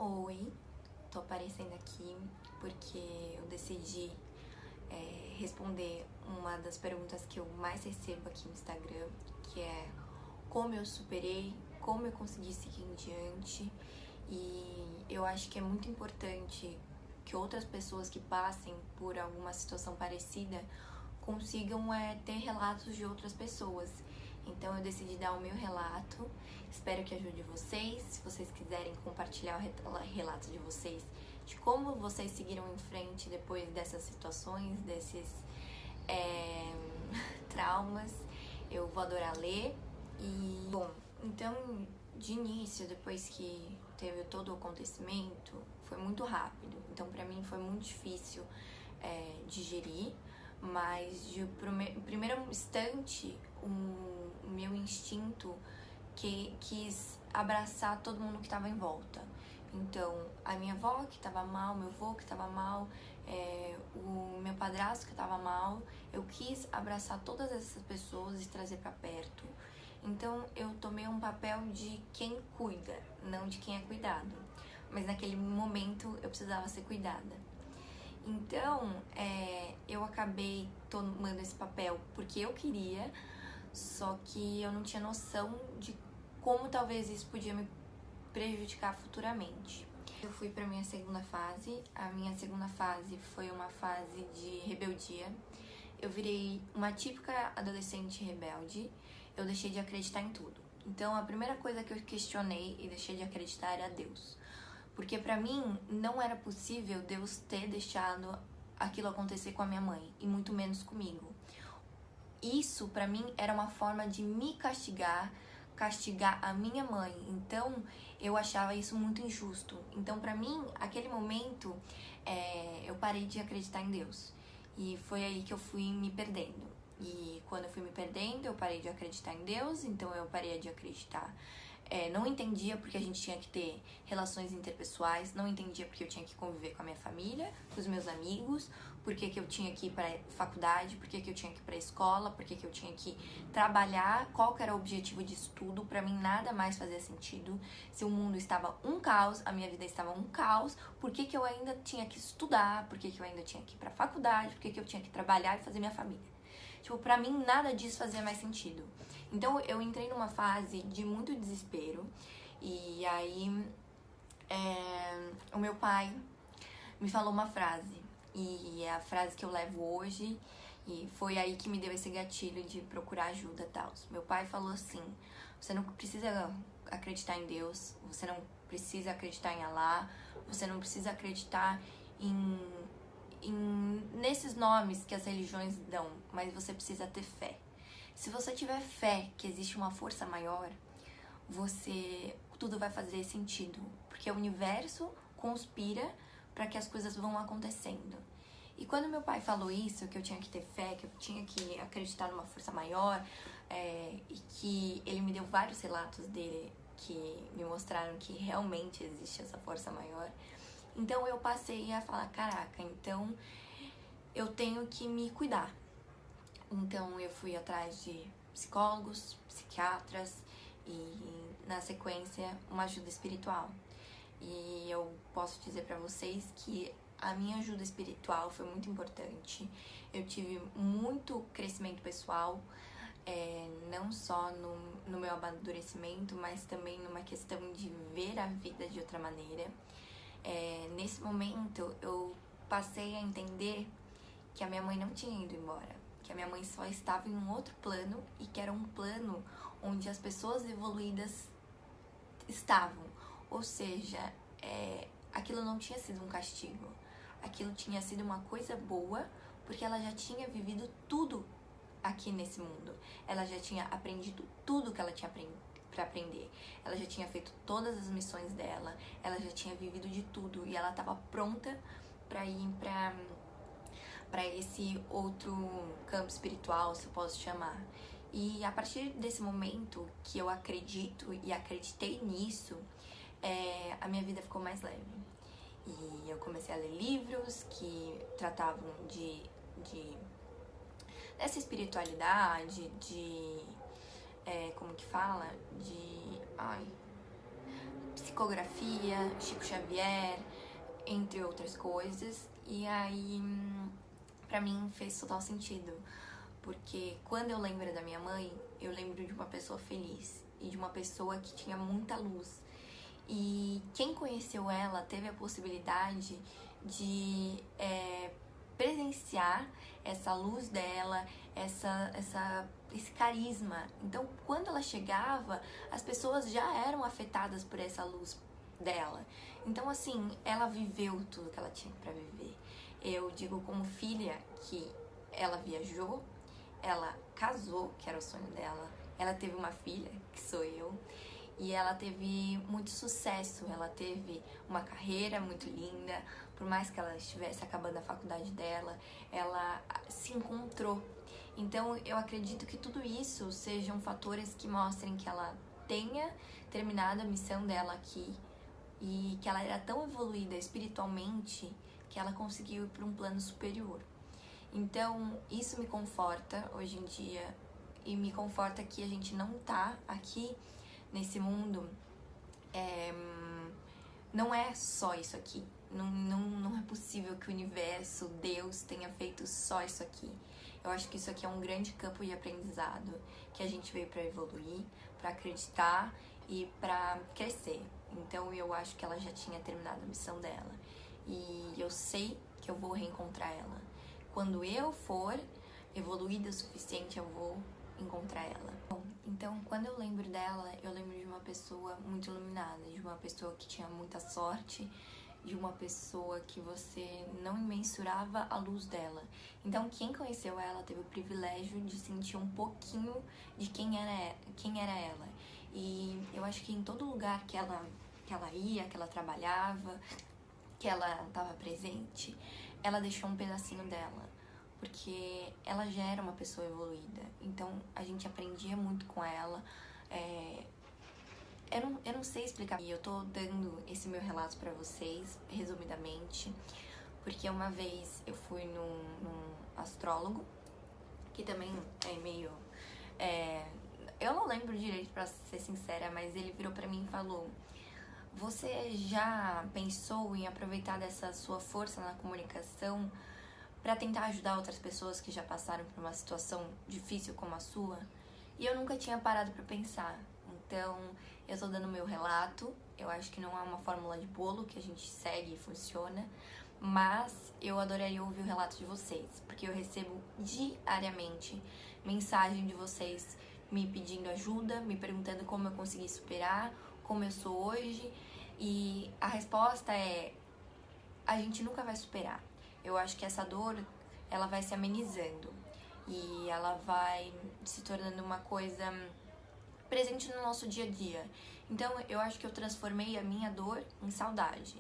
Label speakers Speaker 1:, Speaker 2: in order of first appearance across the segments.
Speaker 1: Oi, tô aparecendo aqui porque eu decidi responder uma das perguntas que eu mais recebo aqui no Instagram, que é como eu superei, como eu consegui seguir em diante. E eu acho que é muito importante que outras pessoas que passem por alguma situação parecida consigam ter relatos de outras pessoas. Então eu decidi dar o meu relato, espero que ajude vocês. Se vocês quiserem compartilhar o relato de vocês, de como vocês seguiram em frente depois dessas situações, desses traumas, eu vou adorar ler. E, bom, então de início, depois que teve todo o acontecimento, foi muito rápido. Então pra mim foi muito difícil digerir, mas de primeiro instante o meu instinto que quis abraçar todo mundo que estava em volta. Então, a minha avó que estava mal, meu avô que estava mal, o meu padrasto que estava mal, eu quis abraçar todas essas pessoas e trazer para perto. Então, eu tomei um papel de quem cuida, não de quem é cuidado. Mas naquele momento eu precisava ser cuidada. Então, eu acabei tomando esse papel porque eu queria, só que eu não tinha noção de como talvez isso podia me prejudicar futuramente. Eu fui para minha segunda fase. A minha segunda fase foi uma fase de rebeldia. Eu virei uma típica adolescente rebelde. Eu deixei de acreditar em tudo. Então, a primeira coisa que eu questionei e deixei de acreditar era Deus. Porque pra mim não era possível Deus ter deixado aquilo acontecer com a minha mãe, e muito menos comigo. Isso pra mim era uma forma de me castigar a minha mãe. Então eu achava isso muito injusto. Então pra mim, aquele momento, eu parei de acreditar em Deus. E foi aí que eu fui me perdendo. E quando eu fui me perdendo, eu parei de acreditar em Deus, então eu parei de acreditar. Não entendia porque a gente tinha que ter relações interpessoais, não entendia porque eu tinha que conviver com a minha família, com os meus amigos, porque que eu tinha que ir pra faculdade, porque que eu tinha que ir pra escola, porque que eu tinha que trabalhar, qual que era o objetivo disso tudo. Pra mim nada mais fazia sentido. Se o mundo estava um caos, a minha vida estava um caos, por que que eu ainda tinha que estudar, por que que eu ainda tinha que ir pra faculdade, por que que eu tinha que trabalhar e fazer minha família. Tipo, pra mim nada disso fazia mais sentido. Então eu entrei numa fase de muito desespero. E aí o meu pai me falou uma frase. E é a frase que eu levo hoje. E foi aí que me deu esse gatilho de procurar ajuda e tal. Meu pai falou assim: você não precisa acreditar em Deus, você não precisa acreditar em Allah, você não precisa acreditar nesses nomes que as religiões dão, mas você precisa ter fé. Se você tiver fé que existe uma força maior, tudo vai fazer sentido, porque o universo conspira para que as coisas vão acontecendo. E quando meu pai falou isso, que eu tinha que ter fé, que eu tinha que acreditar numa força maior, e que ele me deu vários relatos dele que me mostraram que realmente existe essa força maior, então eu passei a falar, caraca, então eu tenho que me cuidar. Então eu fui atrás de psicólogos, psiquiatras e, na sequência, uma ajuda espiritual. E eu posso dizer pra vocês que a minha ajuda espiritual foi muito importante. Eu tive muito crescimento pessoal, não só no meu amadurecimento, mas também numa questão de ver a vida de outra maneira. Nesse momento eu passei a entender que a minha mãe não tinha ido embora, que a minha mãe só estava em um outro plano, e que era um plano onde as pessoas evoluídas estavam. Ou seja, aquilo não tinha sido um castigo, aquilo tinha sido uma coisa boa, porque ela já tinha vivido tudo aqui nesse mundo. Ela já tinha aprendido tudo que ela tinha para aprender. Ela já tinha feito todas as missões dela, ela já tinha vivido de tudo, e ela estava pronta para ir para esse outro campo espiritual, se eu posso chamar. E a partir desse momento que eu acredito e acreditei nisso, a minha vida ficou mais leve. E eu comecei a ler livros que tratavam dessa espiritualidade, como que fala? psicografia, Chico Xavier, entre outras coisas. E aí, pra mim, fez total sentido. Porque quando eu lembro da minha mãe, eu lembro de uma pessoa feliz e de uma pessoa que tinha muita luz. E quem conheceu ela teve a possibilidade de presenciar essa luz dela, esse carisma. Então, quando ela chegava, as pessoas já eram afetadas por essa luz dela. Então, assim, ela viveu tudo que ela tinha para viver. Eu digo como filha que ela viajou, ela casou, que era o sonho dela, ela teve uma filha, que sou eu, e ela teve muito sucesso, ela teve uma carreira muito linda, por mais que ela estivesse acabando a faculdade dela, ela se encontrou. Então eu acredito que tudo isso sejam fatores que mostrem que ela tenha terminado a missão dela aqui e que ela era tão evoluída espiritualmente que ela conseguiu ir para um plano superior. Então isso me conforta hoje em dia e me conforta que a gente não tá aqui nesse mundo, não é só isso aqui. Não é possível que o universo, Deus, tenha feito só isso aqui. Eu acho que isso aqui é um grande campo de aprendizado, que a gente veio para evoluir, para acreditar e para crescer. Então eu acho que ela já tinha terminado a missão dela. E eu sei que eu vou reencontrar ela. Quando eu for evoluída o suficiente, eu vou encontrar ela. Bom, então quando eu lembro dela, eu lembro de uma pessoa muito iluminada, de uma pessoa que tinha muita sorte, de uma pessoa que você não mensurava a luz dela. Então quem conheceu ela teve o privilégio de sentir um pouquinho de quem era ela. E eu acho que em todo lugar que ela ia, que ela trabalhava, que ela estava presente, ela deixou um pedacinho dela, porque ela já era uma pessoa evoluída. Então a gente aprendia muito com ela. Eu não sei explicar. E eu tô dando esse meu relato pra vocês, resumidamente, porque uma vez eu fui num astrólogo, que também é meio... eu não lembro direito, pra ser sincera, mas ele virou pra mim e falou: você já pensou em aproveitar dessa sua força na comunicação para tentar ajudar outras pessoas que já passaram por uma situação difícil como a sua? E eu nunca tinha parado para pensar. Então, eu tô dando meu relato. Eu acho que não é uma fórmula de bolo que a gente segue e funciona, mas eu adoraria ouvir o relato de vocês, porque eu recebo diariamente mensagem de vocês me pedindo ajuda, me perguntando como eu consegui superar, como eu sou hoje, e a resposta é: a gente nunca vai superar. Eu acho que essa dor, ela vai se amenizando e ela vai se tornando uma coisa presente no nosso dia a dia. Então eu acho que eu transformei a minha dor em saudade.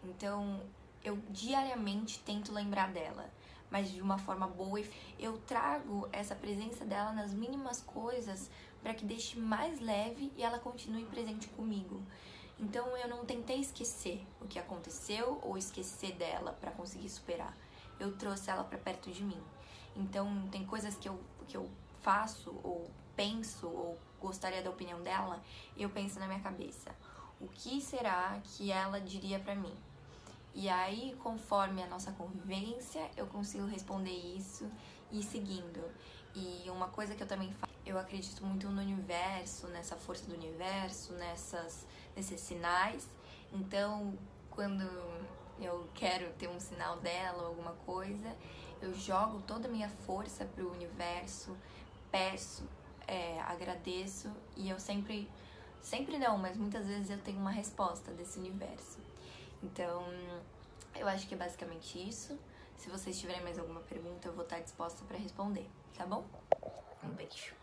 Speaker 1: Então eu diariamente tento lembrar dela, mas de uma forma boa. Eu trago essa presença dela nas mínimas coisas para que deixe mais leve e ela continue presente comigo. Então eu não tentei esquecer o que aconteceu ou esquecer dela para conseguir superar. Eu trouxe ela para perto de mim. Então tem coisas que eu faço ou penso ou gostaria da opinião dela, eu penso na minha cabeça: o que será que ela diria para mim? E aí, conforme a nossa convivência, eu consigo responder isso e ir seguindo. E uma coisa que eu também faço, eu acredito muito no universo, nessa força do universo, nesses sinais. Então, quando eu quero ter um sinal dela ou alguma coisa, eu jogo toda a minha força pro universo, peço, agradeço, e eu sempre não, mas muitas vezes eu tenho uma resposta desse universo. Então, eu acho que é basicamente isso. Se vocês tiverem mais alguma pergunta, eu vou estar disposta para responder, tá bom? Um beijo.